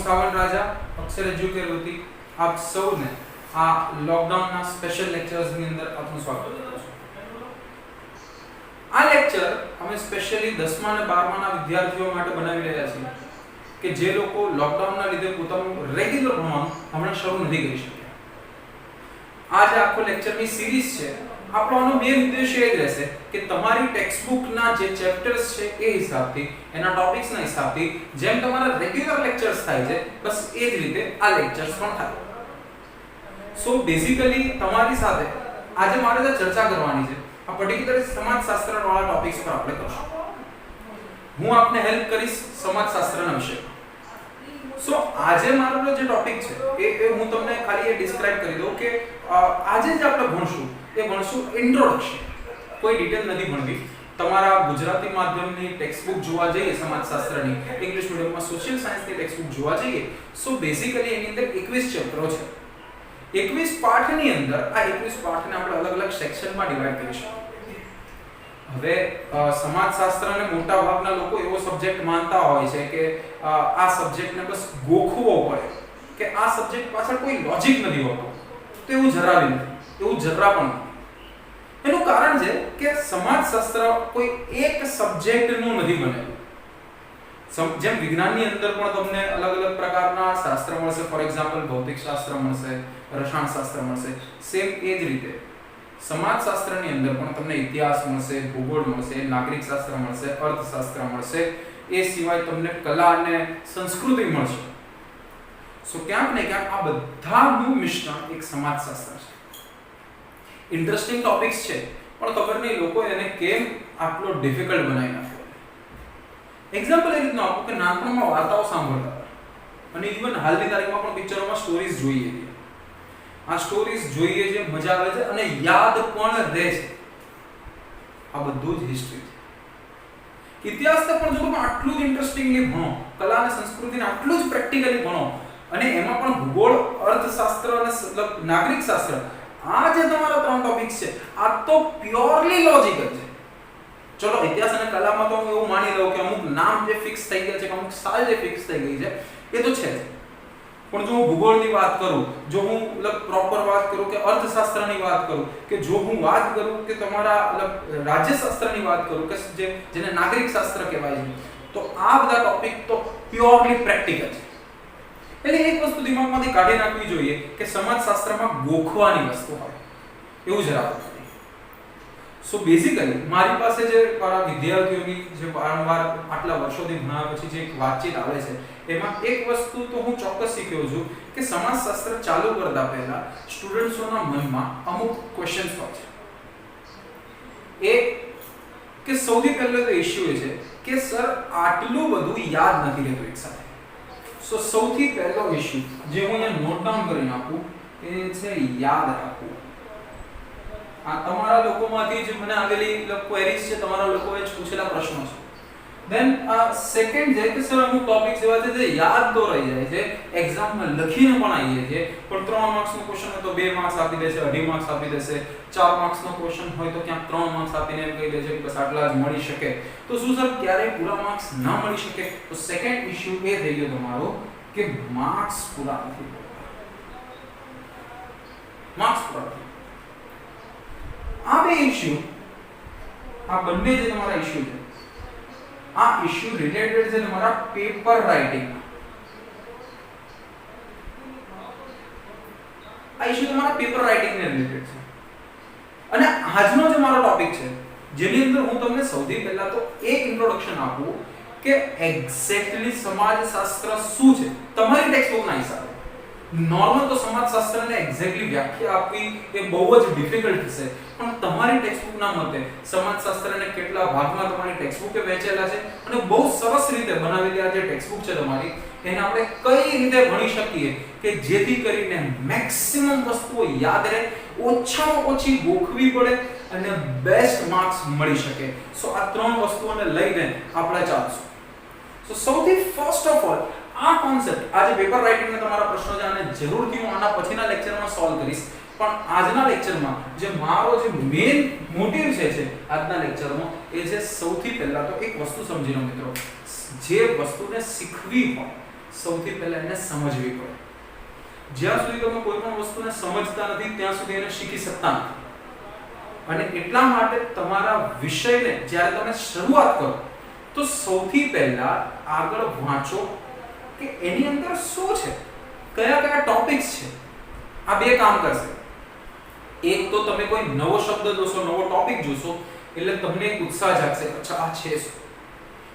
सावन राजा अक्षर एज्युकेर वती आप सौने आ लॉकडाउन ना स्पेशल लेक्चर्स ની અંદર આપનું સ્વાગત કરું છું। આ લેક્ચર અમે સ્પેશિયલી 10મા અને 12મા ના વિદ્યાર્થીઓ માટે બનાવી રહ્યા છીએ કે જે લોકો લોકડાઉન ના લીધે પોતાનું રેગ્યુલર ભણવાનું હમણાં શરૂ નથી કરી શક્યા। આ જે આખો લેક્ચર ની સિરીઝ છે આપણો મેઇન ઉદ્દેશ્ય એ જ રહેશે કે તમારી ટેક્સ્ટ બુક ના જે ચેપ્ટર્સ છે એ હિસાબથી એના ટોપિક્સ ના હિસાબથી જેમ તમારા રેગ્યુલર લેક્ચર્સ થાય છે બસ એ જ રીતે આ લેક્ચર્સ પણ થાય। સો બેઝિકલી તમારી સાથે આજે મારે જે ચર્ચા કરવાની છે આ પર્ટિક્યુલર સમાજશાસ્ત્ર વાળા ટોપિક્સ પર આપણે કરશું। હું આપને હેલ્પ કરીશ સમાજશાસ્ત્રના વિશે। સો આજે મારો જે ટોપિક છે એ હું તમને ખાલી એ ડિસ્ક્રાઇબ કરી દઉં કે આજે જે આપણે ભણશું એ ભણશું ઇન્ટ્રોડક્શન। કોઈ ડિટેલ નથી ભણવી। તમારા ગુજરાતી માધ્યમની ટેક્સ્ટ બુક જોવા જઈએ સમાજશાસ્ત્રની, ઇંગ્લિશ મીડિયમમાં સોશિયલ સાયન્સની ટેક્સ્ટ બુક જોવા જઈએ સો બેઝિકલી એની અંદર 21 ચેપ્ટરો છે। 21 પાઠની અંદર આ 21 પાઠને આપણે અલગ-અલગ સેક્શનમાં ડિવાઇડ કરીશું। હવે સમાજશાસ્ત્રને મોટા ભાગના લોકો એવો સબ્જેક્ટ માનતા હોય છે કે આ સબ્જેક્ટને બસ ગોખવો પડે કે આ સબ્જેક્ટ પાછળ કોઈ લોજિક નથી હોતો। તો એવું જરા બી નથી, એવું જરા પણ નથી। એનું કારણ છે કે સમાજશાસ્ત્ર કોઈ એક સબ્જેક્ટનું નથી બનેલું। જેમ વિજ્ઞાનની અંદર પણ તમને અલગ-અલગ પ્રકારના શાસ્ત્ર મળશે, ફોર એક્ઝામ્પલ ભૌતિકશાસ્ત્ર મળશે, રસાયણશાસ્ત્ર મળશે, સેમ એ જ રીતે સમાજશાસ્ત્રની અંદર પણ તમને ઇતિહાસ મળશે, ભૂગોળ મળશે, નાગરિકશાસ્ત્ર મળશે, અર્થશાસ્ત્ર મળશે, એ સિવાય તમને કલા અને સંસ્કૃતિ મળશે। સો ક્યાંક ને ક્યાંક આ બધાનું મિશ્રણ એક સમાજશાસ્ત્ર છે। ઇન્ટરેસ્ટિંગ ટોપિક્સ છે પણ ખબર નહીં લોકો એને કેમ આટલો ડિફિકલ્ટ બનાવી નાખ્યો। એક્ઝામ્પલ એ રીતનું આપું કે નાનપણમાં વાર્તાઓ સાંભળતા હતા અને ઇવન હાલની તારીખમાં પણ પિક્ચરોમાં સ્ટોરીઝ જોઈએ છીએ। આ સ્ટોરીઝ જોઈએ છે, મજા આવે છે અને યાદ પણ રહે છે। આ બધું જ હિસ્ટ્રી છે। ઇતિહાસને પણ જો તમે આટલું જ ઇન્ટરેસ્ટિંગલી ભણો, કલા અને સંસ્કૃતિને આટલું જ પ્રેક્ટિકલી ભણો અને એમાં પણ ભૂગોળ, અર્થશાસ્ત્ર અને નાગરિકશાસ્ત્ર આ જે તમારા ત્રણ ટોપિક્સ છે આ તો પ્યોરલી લોજિકલ છે। ચલો ઇતિહાસ અને કલામાં તો હું એવું માની લઉં કે અમુક નામ જે ફિક્સ થઈ ગયા છે કે અમુક સાલ જે ફિક્સ થઈ ગઈ છે એ તો છે જ। પણ જો હું ભૂગોળની વાત કરું, જો હું પ્રોપર વાત કરું કે અર્થશાસ્ત્રની વાત કરું કે જો હું વાત કરું કે તમારા રાજ્યશાસ્ત્રની વાત કરું કે જેને નાગરિકશાસ્ત્ર કહેવાય છે તો આ બધા ટોપિક તો પ્યોરલી પ્રેક્ટિકલ છે। એટલે એક વસ્તુ દિમાગમાંથી કાઢી નાખવી જોઈએ કે સમાજશાસ્ત્રમાં ગોખવાની વસ્તુ હોય એવું જરા નથી। સો બેઝિકલી મારી પાસે જે મારા વિદ્યાર્થીઓની જે વારંવાર આટલા વર્ષોથી ભણ્યા પછી જે એક વાતચીત આવે છે એમાં એક વસ્તુ તો હું ચોક્કસ શીખ્યો છું કે સમાજશાસ્ત્ર ચાલુ કરતા પહેલા સ્ટુડન્ટ્સોના મનમાં અમુક ક્વેશ્ચન્સ હોય છે। એ કે સૌથી પહેલો તો ઇશ્યુ એ છે કે સર આટલું બધું યાદ નથી રહેતું એક સાથે। સો સૌથી પહેલો ઇશ્યુ જે હું અહીંયા નોટ ડાઉન કરી નાખું એ છે યાદ રાખવું। આ તમારા લોકોમાંથી જ મને આવેલી ક્વેરીઝ છે, તમારા લોકોએ જ પૂછેલા પ્રશ્નો છે। ધેન સેકન્ડ છે કે સર અમુક ટોપિક્સ એવા છે જે યાદ તો રહી જાય છે, એક્ઝામમાં લખીને પણ આવીએ છીએ પણ 3 માર્ક્સનો ક્વેશ્ચન હોય તો 2 માર્ક્સ આપી દેશે, 2.5 માર્ક્સ આપી દેશે, 4 માર્ક્સનો ક્વેશ્ચન હોય તો ક્યાંક 3 માર્ક્સ આપીને એમ કહી દે છે કે બસ આટલા જ મળી શકે। તો શું સર ક્યારેય પૂરા માર્ક્સ ના મળી શકે? તો સેકન્ડ ઇશ્યુ એ થઈ ગયો તમારો કે માર્ક્સ પૂરા નથી મળતા। માર્ક્સ પૂરા નથી। આ બે ઇશ્યુ, આ બંને જે તમારા ઇશ્યુ છે આ ઇશ્યુ રિલેટેડ છે તમારા પેપર રાઇટિંગ। આ ઇશ્યુ તમારા પેપર રાઇટિંગ ને રિલેટેડ છે અને આજનો જે મારો ટોપિક છે જેની અંદર હું તમને સૌથી પહેલા તો એક ઇન્ટ્રોડક્શન આપું કે એક્ઝેક્ટલી સમાજશાસ્ત્ર શું છે તમારી ટેક્સ્ટ બુકના હિસાબે। નોર્મલ તો સમાજશાસ્ત્રને એક્ઝેક્ટલી વ્યાખ્યા આપવી એ બહુ જ ડિફિકલ્ટ છે પણ તમારી ટેક્સ્ટ બુકના મતે સમાજશાસ્ત્રને કેટલા ભાગમાં તમારી ટેક્સ્ટ બુકે વહેંચેલા છે અને બહુ સરસ રીતે બનાવેલી આ જે ટેક્સ્ટ બુક છે તમારી એને આપણે કઈ રીતે ભણી શકીએ કે જેથી કરીને મેક્સિમમ વસ્તુઓ યાદ રહે, ઓછામાં ઓછી ગોખવી પડે અને બેસ્ટ માર્ક્સ મળી શકે। સો આ ત્રણ વસ્તુઓને લઈને આપણે ચાલશું। સો સૌથી ફર્સ્ટ ઓફ ઓલ આ કોન્સેપ્ટ આજે પેપર રાઇટિંગના તમારા પ્રશ્નો છે અને જરૂરથી હું આના પછીના લેક્ચરમાં સોલ્વ કરીશ પણ આજના લેક્ચરમાં જે મારો જે મેઇન મોટિવ છે આજના લેક્ચરમાં એ છે સૌથી પહેલા તો એક વસ્તુ સમજી લો મિત્રો, જે વસ્તુને શીખવી હોય સૌથી પહેલા એને સમજવી પડે. જ્યાં સુધી તમે કોઈ પણ વસ્તુને સમજતા નથી ત્યાં સુધી એને શીખી શકતા નથી. અને એટલા માટે તમારા વિષયને જ્યારે તમે શરૂઆત કરો તો સૌથી પહેલા આગળ વાંચો કે એની અંદર શું છે, કયા કયા ટોપિક્સ છે. આ બે કામ કરશે. એક તો તમે કોઈ નવો શબ્દ જોશો, નવો ટોપિક જોશો એટલે તમને એક ઉત્સાહ જાગશે, અચ્છા આ છે શું.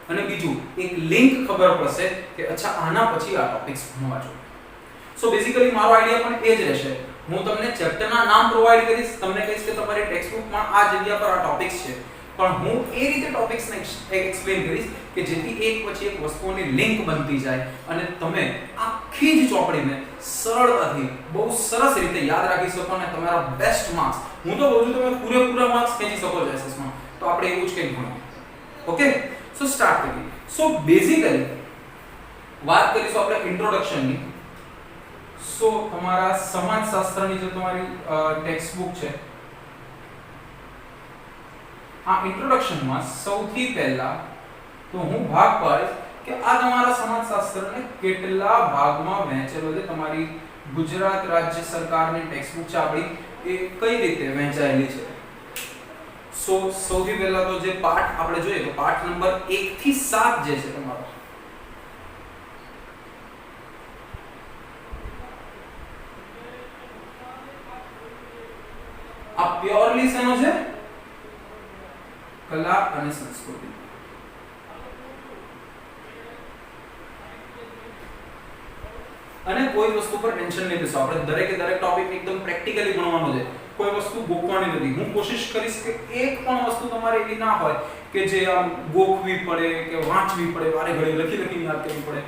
અને બીજું એક લિંક ખબર પડશે કે અચ્છા આના પછી આ ટોપિક્સ ભણવા જોઈએ. સો બેઝિકલી મારો આઈડિયા પણ એ જ રહેશે. હું તમને ચેપ્ટરના નામ પ્રોવાઈડ કરીશ, તમને કહીશ કે તમારી ટેક્સ્ટબુકમાં આ જગ્યા પર આ ટોપિક્સ છે, પણ હું એ રીતે ટોપિક્સને એક્સપ્લેન કરીશ કે જેથી એક પછી એક વસ્તુઓની લિંક બનતી જાય અને તમે આખી જ ચોપડીને સરળતાથી બહુ સરસ રીતે યાદ રાખી શકો અને તમારા બેસ્ટ માર્ક્સ, હું તો કહું છું તમે પૂરેપૂરા માર્ક્સ ખેંચી શકો છો એસએસમાં. તો આપણે એવું જ કંઈક ભણવું. ઓકે, સો સ્ટાર્ટ કરીએ. સો બેઝિકલી વાત કરીશું આપણે ઇન્ટ્રોડક્શનની. સો તમારા સમાજશાસ્ત્રની જે તમારી ટેક્સ્ટબુક છે, આ ઇન્ટ્રોડક્શનમાં સૌથી પહેલા તો હું ભાગ પાડીશ કે આ તમારા સમાજશાસ્ત્રને કેટલા ભાગમાં વહેંચેલો છે. તમારી ગુજરાત રાજ્ય સરકારની ટેક્સ્ટબુક છે આપણી, એ કઈ રીતે વહેંચાયેલી છે. સો સૌથી પહેલા તો જે પાઠ આપણે જોઈએ તો પાઠ નંબર 1 થી 7 જે છે તમારો, આ પ્યોરલી શેનો છે? કલા અને સંસ્કૃતિ. અને કોઈ વસ્તુ પર ટેન્શન નહીં લેશો. આપણે દરેકે દરેક ટોપિક એકદમ પ્રેક્ટિકલી ભણવાનો છે. કોઈ વસ્તુ ગોખવાની નથી. હું કોશિશ કરીશ કે એક પણ વસ્તુ તમારે એવી ના હોય કે જે આમ ગોખવી પડે કે વાંચવી પડે, વારે ઘડી લખીને યાદ કરવી પડે.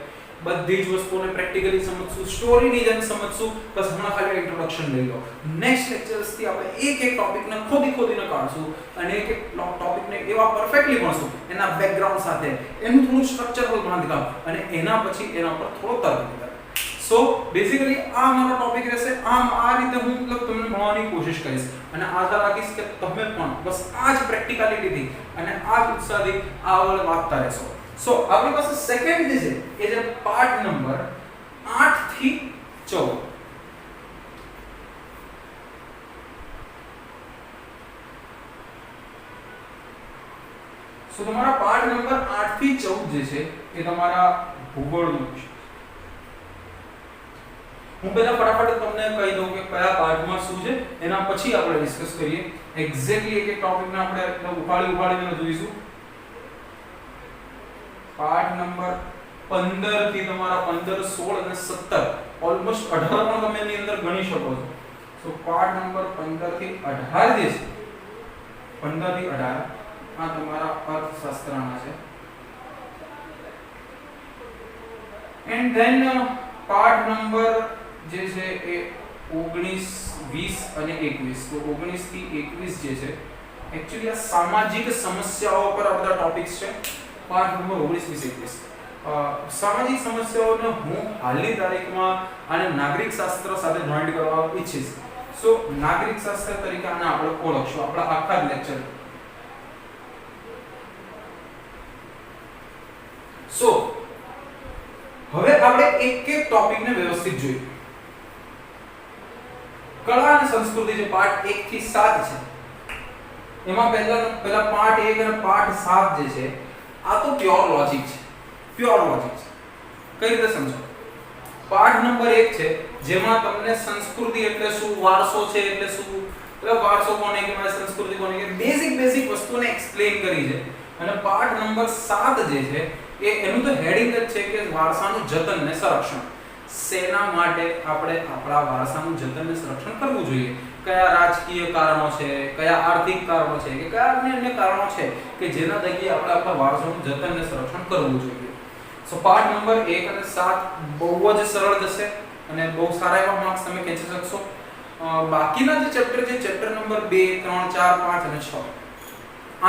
બધી જ વસ્તુઓને પ્રેક્ટિકલી સમજશું, સ્ટોરીની જેમ સમજશું. બસ હમણાં ખાલી ઇન્ટ્રોડક્શન લઈ લો. નેક્સ્ટ લેક્ચર્સ થી આપણે એક એક ટોપિકને ખોદીને કાઢશું અને એક એક ટોપિકને એવા પરફેક્ટલી ભણશું એના બેકગ્રાઉન્ડ સાથે, એનું થોડું સ્ટ્રક્ચરલ બાંધકામ અને એના પછી એના પર થોડો તર્ક. સો બેઝિકલી આ મારો ટોપિક રહેશે. આ રીતે હું તમને ભણવાની કોશિશ કરીશ અને આશા રાખીશ કે તમે પણ બસ આ જ પ્રેક્ટિકાલિટીથી અને આ જ ઉત્સાહથી આગળ વધતા રહેશો. સો આપણી પાસે સેકન્ડ જે છે એ છે પાઠ નંબર 8 થી 14. સો તમારા પાઠ નંબર 8 થી 14 જે છે એ તમારા ભૂગોળનો વિષય. હું પહેલા ફટાફટ તમને કહી દઉં કે કયા પાર્ટમાં શું છે, એના પછી આપણે ડિસ્કસ કરીએ. એક્ઝેક્ટલી એક એક ટોપિકને આપણે ઉપાડીને જોઈશું. પાર્ટ નંબર 15 થી તમારા 15, 16 અને 17 ઓલમોસ્ટ 18 પણ તમે એની અંદર ગણી શકો છો. સો પાર્ટ નંબર 15 થી 18 જે છે, 15 થી 18 આ તમારા અર્થશાસ્ત્રના છે. એન્ડ ધેન પાર્ટ નંબર જે છે એ 19, 20 અને 21. તો 19 થી 21 જે છે એક્ચ્યુઅલી આ સામાજિક સમસ્યાઓ પર આ બધા ટોપિક્સ છે. પાઠ નંબર 19, 20, 21 સામાજિક સમસ્યાઓને હું હાલની તારીખમાં આને નાગરિક શાસ્ત્ર સાથે જોઈન્ટ કરવા ઈચ્છીશ. સો નાગરિક શાસ્ત્ર તરીકે આને આપણે ઓળખશું આપણા આખા લેક્ચર. સો હવે આપણે એક એક ટોપિકને વ્યવસ્થિત જોઈએ. કલા અને સંસ્કૃતિ જે પાઠ 1 થી 7 છે એમાં પહેલા પાઠ 1 અને પાઠ 7 જે છે આ તો પ્યોર લોજિક છે. પ્યોર લોજિક છે. કઈ રીતે સમજો? પાઠ નંબર 1 છે જેમાં તમને સંસ્કૃતિ એટલે શું, વારસો છે એટલે શું, એટલે વારસો કોને કહેવાય, સંસ્કૃતિ કોને કહેવાય, બેઝિક વસ્તુને એક્સપ્લેન કરી છે. અને પાઠ નંબર 7 જે છે એ એનું તો હેડિંગ જ છે કે વારસાનું જતન ને સંરક્ષણ. સેના માટે આપણે આપણા વારસાનું જતન અને સંરક્ષણ કરવું જોઈએ. કયા રાજકીય કારણો છે, કયા આર્થિક કારણો છે કે કયા અન્ય કારણો છે કે જેના થકી આપણે આપણા વારસાનું જતન અને સંરક્ષણ કરવું જોઈએ. સો પાઠ નંબર 1 અને 7 બહુ જ સરળ જશે અને બહુ સારા એવા માર્ક્સ તમે ખેંચી શકશો. બાકીના જે ચેપ્ટર છે, ચેપ્ટર નંબર 2, 3, 4, 5 અને 6,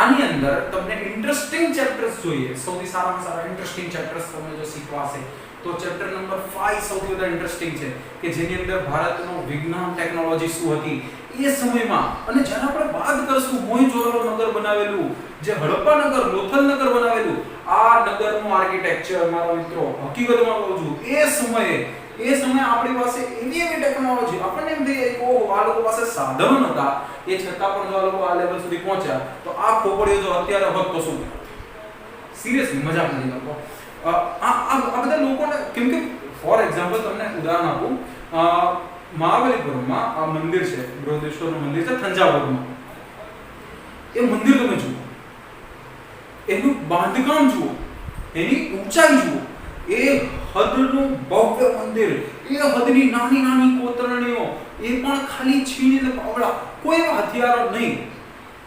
આની અંદર તમને ઇન્ટરેસ્ટિંગ ચેપ્ટર્સ જોઈએ. સૌથી સારામાં સારા ઇન્ટરેસ્ટિંગ ચેપ્ટર્સ તમને જો શીખવાશે તો ચેપ્ટર નંબર 5 સૌથી વધારે ઇન્ટરેસ્ટિંગ છે કે જેની અંદર ભારતનો વિજ્ઞાન ટેકનોલોજી શું હતી એ સમયમાં, અને જ્યારે આપણે વાત કરશું મોહેંજો-દડો નગર બનાવેલું, જે હડપ્પા નગર, લોથલ નગર બનાવેલું, આ નગરનું આર્કિટેક્ચર મારા મિત્રો હકીકતમાં કહું છું એ સમયે આપણી પાસે એવી ટેકનોલોજી, આપણને એમ થઈ કે ઓહો આ લોકો પાસે સાધનો નહોતા, એ છતાં પણ જો આ લોકો આ લેવલ સુધી પહોંચ્યા તો આ ખોપડીઓ જો અત્યારે હોત તો શું? સિરિયસલી મજાક નથી કરતો. આ બધા લોકોને, કેમ કે ફોર એક્ઝામ્પલ તમને ઉદાહરણ આપું, મહાબલીપુરમમાં આ મંદિર છે, બૃહદેશ્વરનું મંદિર છે થંજાવુરમાં. એ મંદિર તમે જુઓ, એનું બાંધકામ જુઓ, એની ઊંચાઈ જુઓ, એ હદનું ભવ્ય મંદિર, એ હદની નાની નાની કોતરણીઓ, એ પણ ખાલી છીણીને પાવડા, કોઈ હથિયારો નહીં.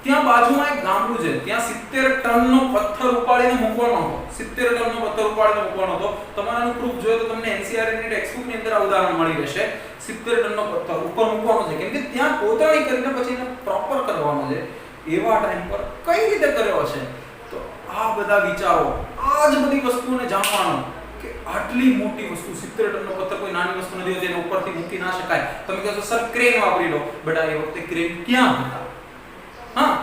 ત્યાં બાજુમાં એક ગામડું છે, ત્યાં 70 ટનનો પથ્થર ઉપાડીને મૂકવાનો હતો. 70 ટનનો પથ્થર ઉપાડીને મૂકવાનો હતો. તમારાનું પ્રૂફ જોઈએ તો તમને NCERT ની ટેક્સ્ટબુક ની અંદર આ ઉદાહરણ મળી રહેશે. 70 ટનનો પથ્થર ઉપર મૂકવાનો છે, કેમ કે ત્યાં કોતરણી કરીને પછી એને પ્રોપર કરવાનો છે. એવા ટાઈમ પર કઈ રીતે કર્યો હશે? તો આ બધા વિચારો, આ જ બધી વસ્તુઓને જાણવાનો કે આટલી મોટી વસ્તુ 70 ટનનો પથ્થર કોઈ નાની વસ્તુ નથી હોતી, એને ઉપરથી મૂકી ના શકાય. તમે કહો છો સર ક્રેન વાપરી લો, બટ આ વખતે ક્રેન ક્યાં હતા? હા,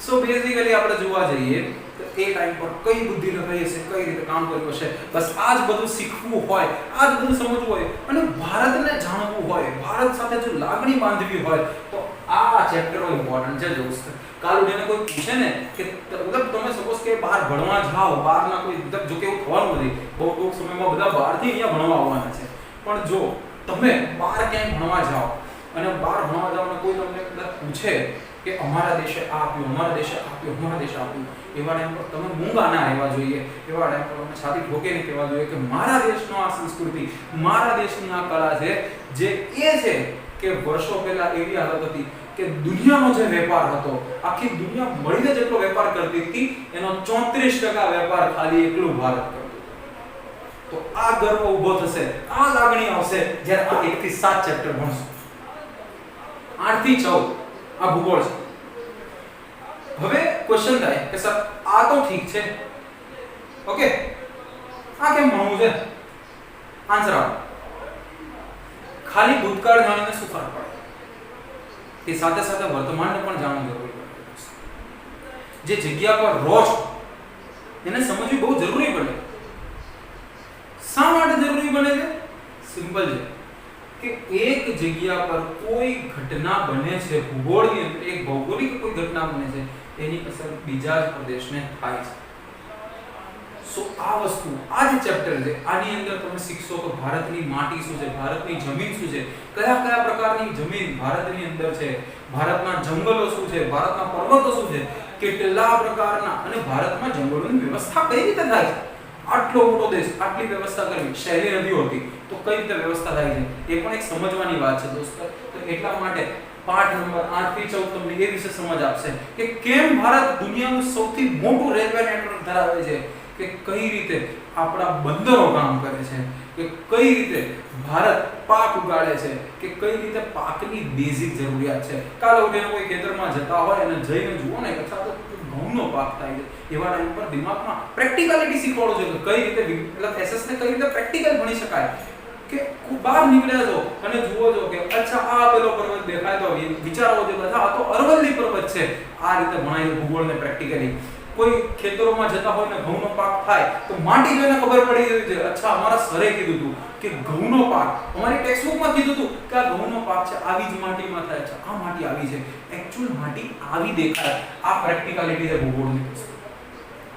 સો બેઝિકલી આપણે જોવા જઈએ તો એ ટાઈમ પર કઈ બુદ્ધિ લગાઈ હશે, કઈ રીતે કામ કર્યું હશે, બસ આ જ બધું શીખવું હોય, આ જ બધું સમજવું હોય અને ભારતને જાણવું હોય, ભારત સાથે જો લાગણી બાંધવી હોય તો આ ચેપ્ટરો ઇમ્પોર્ટન્ટ છે દોસ્ત. કાલ ઉઠીને કોઈ પૂછે ને કે મતલબ તમે સપોઝ કે બહાર ભણવા જાઓ, બહારના કોઈ મતલબ જો કે એવું થવાનું નથી, બહુ ટૂંક સમયમાં બધા બહારથી અહીંયા ભણવા આવવાના છે, પણ જો તમે બહાર ક્યાંય ભણવા જાઓ અને બહાર ભણવા જાઓ અને કોઈ તમને કદાચ પૂછે કે અમારા દેશે આ આપ્યું, અમારા દેશે આપ્યું, અમારા દેશે આપ્યું, એવા ટાઈમ પર તમે મૂંગા ના રહેવા જોઈએ. એવા ટાઈમ પર તમે છાતી ઠોકે નહીં કહેવા જોઈએ કે મારા દેશનો આ સંસ્કૃતિ, મારા દેશની આ કળા છે, જે એ છે કે વર્ષો પહેલા એવી હાલત હતી કે દુનિયાનો જે વેપાર હતો, આખી દુનિયા મળીને જેટલો વેપાર કરતી હતી એનો 34% વેપાર ખાલી એકલું ભારત કરતું. તો આ ગર્વ ઊભો થશે, આ લાગણી આવશે જ્યારે આ 1 થી 7 ચેપ્ટર ભણશું. 8 થી 14 આ ભૂગોળ છે. હવે ક્વેશ્ચન થાય કે સર આ તો ઠીક છે, ઓકે, આ કેમ ભણવું છે? આન્સર આપો. ખાલી ભૂતકાળ જાણીને શું ફરક પડે? તે સાથે સાથે વર્તમાનને પણ જાણવું જરૂરી પડે. જે જગ્યા પર રહો છો એને સમજવી બહુ જરૂરી પડે. શા માટે જરૂરી બને છે? સિમ્પલ છે કે એક જગ્યા પર કોઈ ઘટના બને છે, ભૂગોળની અંદર એક ભૌગોલિક કોઈ ઘટના બને છે, એની અસર બીજા જ પ્રદેશને થાય છે. સો આ વસ્તુ, આ જે ચેપ્ટર છે, આની અંદર તમે શીખશો કે ભારતની માટી શું છે, ભારતની જમીન શું છે, કયા કયા પ્રકારની જમીન ભારતની અંદર છે, ભારતના જંગલો શું છે, ભારતના પર્વતો શું છે, કેટલા પ્રકારના, અને ભારતમાં જંગલોની વ્યવસ્થા કઈ રીતે થાય છે. આટલો મોટો દેશ, આટલી વ્યવસ્થા કરવી, શહેરી નદીઓ હતી તો કઈ રીતે વ્યવસ્થા થાય છે, એ પણ એક સમજવાની વાત છે દોસ્તો. તો એટલા માટે પાઠ નંબર 8 થી 14 તમને એ વિશે સમજ આપશે કે કેમ ભારત દુનિયાનું સૌથી મોટું રેલવે નેટવર્ક ધરાવે છે, કે કઈ રીતે આપણા બંદરો કામ કરે છે, કે કઈ રીતે ભારત પાક ઉગાડે છે, કે કઈ રીતે પાકની બેઝિક જરૂરિયાત છે. કાલે ઉઠીને કોઈ ખેતરમાં જતા હોય અને જઈને જુઓ ને અથવા તો ઘઉંનો પાક થાય છે, એવા ટાઈમ પર દિમાગમાં પ્રેક્ટિકલિટી શીખવાડો છે કે કઈ રીતે મતલબ એસએસ ને કઈ રીતે પ્રેક્ટિકલ ભણી શકાય. કે બહાર નીકળ્યા છો અને જુઓ છો કે અચ્છા આ પેલો પર્વત દેખાય તો વિચારો છો કે આ તો અરવલ્લી પર્વત છે. આ રીતે ભણાય ભૂગોળને પ્રેક્ટિકલી. કોઈ ખેતરોમાં જતા હોય ને ઘઉંનો પાક થાય તો માટી જોઈને ખબર પડી ગઈ છે, અચ્છા અમારા સરે કીધું હતું કે ઘઉંનો પાક, અમારી ટેક્સ્ટબુકમાં કીધું હતું કે આ ઘઉંનો પાક છે, આવી જ માટીમાં થાય છે, આ માટી આવી છે, એક્ચ્યુઅલ માટી આવી દેખાય. આ પ્રેક્ટિકલિટી છે ભૂગોળની.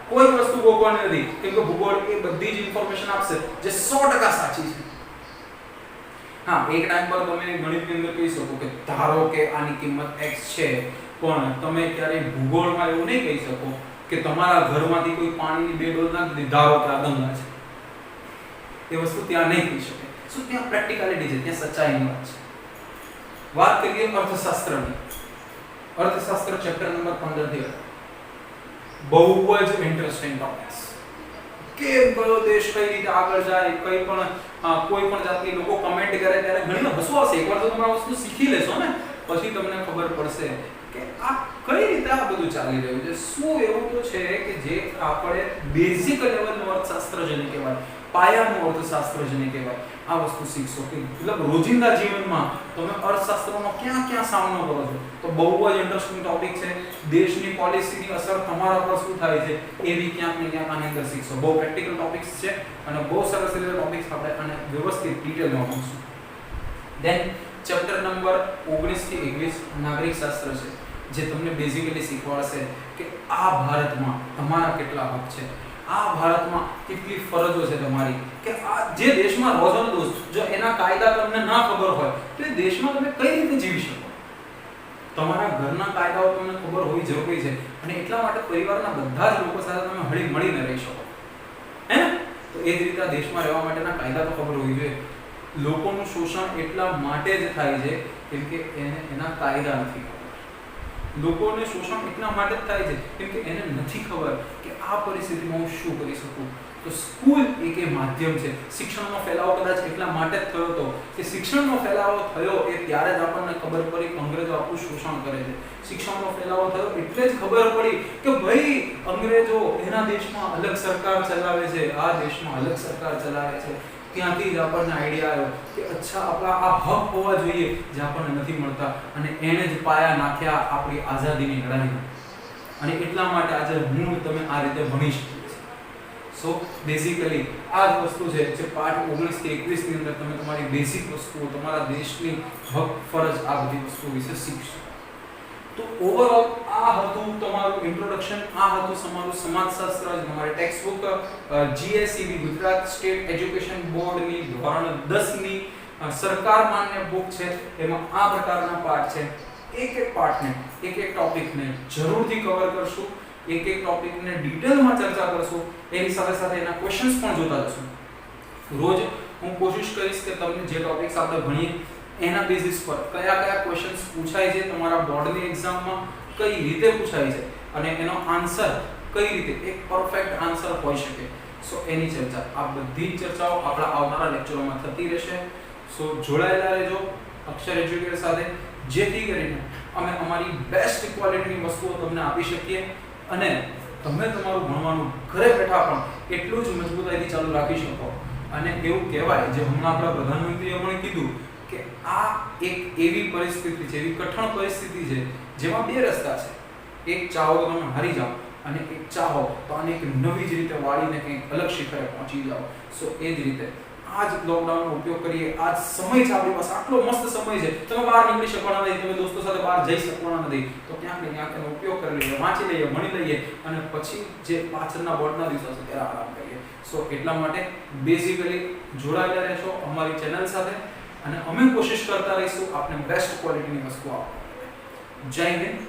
કોઈ વસ્તુ ગોખવાની નથી, કેમ કે ભૂગોળ એ બધી જ ઇન્ફોર્મેશન આપશે જે 100% સાચી છે. હા, એક ટાઈમ પર તમે ગણિતની અંદર કહી શકો કે ધારો કે આની કિંમત x છે, પણ તમે ક્યારેય ભૂગોળમાં એવું નહીં કહી શકો કે તમારા ઘરમાંથી કોઈ પાણીની 2 ડોલ નાખી ધારો કે આ ગંગા છે. એ વસ્તુ ત્યાં નહીં કહી શકે. શું ત્યાં પ્રેક્ટિકલિટી છે, ત્યાં સચ્ચાઈની વાત છે. વાત કરીએ અર્થશાસ્ત્રની. અર્થશાસ્ત્ર ચેપ્ટર નંબર 15 થી બહુ જ ઇન્ટરેસ્ટિંગ ટોપિક્સ. કે કયો દેશ કઈ રીતે આગળ જાય, કઈ પણ કોઈ પણ જાતની લોકો કમેન્ટ કરે ત્યારે ઘણી હસવું આવશે. એકવાર તો તમે આ વસ્તુ શીખી લેશો ને પછી તમને ખબર પડશે કે આ કઈ રીતે આ બધું ચાલી રહ્યું છે. શું એવું તો છે કે જે આપણે બેઝિક લેવલનું અર્થશાસ્ત્ર જેને કહેવાય પાયાનું અર્થશાસ્ત્ર જેને કહેવાય આ વસ્તુ શીખશો કે મતલબ રોજિંદા જીવનમાં તમે અર્થશાસ્ત્રનો ક્યાં ક્યાં સામનો કરો છો. તો બહુ જ ઇન્ટરેસ્ટિંગ ટોપિક છે. દેશની પોલિસીની અસર તમારા પર શું થાય છે એ બી ક્યાંક ને ક્યાંક આની અંદર શીખશો. બહુ પ્રેક્ટિકલ ટોપિક્સ છે અને બહુ સરસ રીતે ટોપિક્સ આપણે આને વ્યવસ્થિત ડિટેલમાં ભણીશું. ધેન ચેપ્ટર નંબર 19 થી 21 નાગરિક શાસ્ત્ર છે, જે તમને બેઝિકલી શીખવાડશે કે આ ભારતમાં તમારા કેટલા હક છે, આ ભારતમાં કેટલી ફરજો છે તમારી, કે આ જે દેશમાં રહો છો દોસ્ત, જો એના કાયદા તમને ના ખબર હોય તો એ દેશમાં તમે કઈ રીતે જીવી શકો. તમારા ઘરના કાયદાઓ તમને ખબર હોવી જરૂરી છે અને એટલા માટે પરિવારના બધા જ લોકો સાથે તમે હળી મળીને રહી શકો. હે તો એ જ રીતે દેશમાં રહેવા માટેના કાયદા તો ખબર હોવી જોઈએ. લોકોનું શોષણ એટલા માટે જ થાય છે કેમ કે એને એના કાયદા નથી ખબર. લોકોને શોષણ એટલા માટે જ થાય છે કેમ કે એને નથી ખબર કે આ પરિસ્થિતિમાં હું શું કરી શકું. તો સ્કૂલ એક એ માધ્યમ છે. શિક્ષણનો ફેલાવો કદાચ એટલા માટે જ થયો હતો કે શિક્ષણનો ફેલાવો થયો એ ત્યારે જ આપણને ખબર પડી કે અંગ્રેજો આપણું શોષણ કરે છે. શિક્ષણનો ફેલાવો થયો એટલે જ ખબર પડી કે ભાઈ અંગ્રેજો એના દેશમાં અલગ સરકાર ચલાવે છે, આ દેશમાં અલગ સરકાર ચલાવે છે. ત્યાંથી જ આપણને આઈડિયા આવ્યો કે અચ્છા આપણા આ હક હોવા જોઈએ જે આપણને નથી મળતા, અને એણે જ પાયા નાખ્યા આપણી આઝાદીની લડાઈમાં. અને એટલા માટે આજે હું તમે આ રીતે ભણી શકીએ. સો બેઝિકલી આ જ વસ્તુ છે જે પાઠ 19 થી 21 ની અંદર તમે તમારી બેઝિક વસ્તુઓ, તમારા દેશની હક ફરજ, આ બધી વસ્તુઓ વિશે શીખશો. તો ઓવરઓલ આ હતું તમારું ઇન્ટ્રોડક્શન, આ હતું તમારું સમાજશાસ્ત્ર. તમારી text book GSEB Gujarat state education બોર્ડની ધોરણ 10 ની સરકાર માન્ય બુક છે. એમાં આ પ્રકારના પાઠ છે. એક એક પાઠને, એક એક ટોપિકને જરૂરથી કવર કરશું, એક એક ટોપિકને ડિટેલમાં ચર્ચા કરશું. એની સાથે સાથે એના ક્વેશ્ચન્સ પણ જોતા જશું. રોજ હું કોશિશ કરીશ કે તમને જે ટોપિક્સ આપણે ભણીએ એના બેસિસ પર કયા કયા ક્વેશ્ચન્સ પૂછાય છે તમારા બોર્ડની એક્ઝામમાં, કઈ રીતે પૂછાય છે અને એનો આન્સર કઈ રીતે એક પરફેક્ટ આન્સર હોઈ શકે. સો એની ચર્ચા, આ બધી જ ચર્ચાઓ આપણા આવનારા લેક્ચરોમાં થતી રહેશે. સો જોડાયેલા રહેજો અક્ષર એજ્યુકેટર સાથે, જેથી કરીને અમે અમારી બેસ્ટ ક્વોલિટીની વસ્તુઓ તમને આપી શકીએ અને તમે તમારું ભણવાનું ઘરે બેઠા પણ એટલું જ મજબૂતાઈથી ચાલુ રાખી શકો. અને એવું કહેવાય, જે હમણાં આપણા પ્રધાનમંત્રીએ પણ કીધું કે આ એક એવી પરિસ્થિતિ છે, એવી કઠણ પરિસ્થિતિ છે જેમાં બે રસ્તા છે. એક ચાહો તો તમે હારી જાઓ અને એક ચાહો તો આને એક નવી જ રીતે વાળીને કંઈક અલગ શિખરે પહોંચી જાઓ. સો એ જ રીતે આ જ લોકડાઉનનો ઉપયોગ કરીએ. આ જ સમય છે આપણી પાસે, આટલો મસ્ત સમય છે. તમે બહાર નીકળી શકવાના નથી, તમે દોસ્તો સાથે બહાર જઈ શકવાના નથી, તો ક્યાંક ને ક્યાંક એનો ઉપયોગ કરી લઈએ, વાંચી લઈએ, ભણી લઈએ અને પછી જે પાછળના બોર્ડના દિવસો છે ત્યારે આરામ કરીએ. સો એટલા માટે બેઝિકલી જોડાયેલા રહેશો અમારી ચેનલ સાથે અને અમે કોશિશ કરતા રહીશું આપને બેસ્ટ ક્વોલિટીની વસ્તુ આપવા. જય હિન્દ.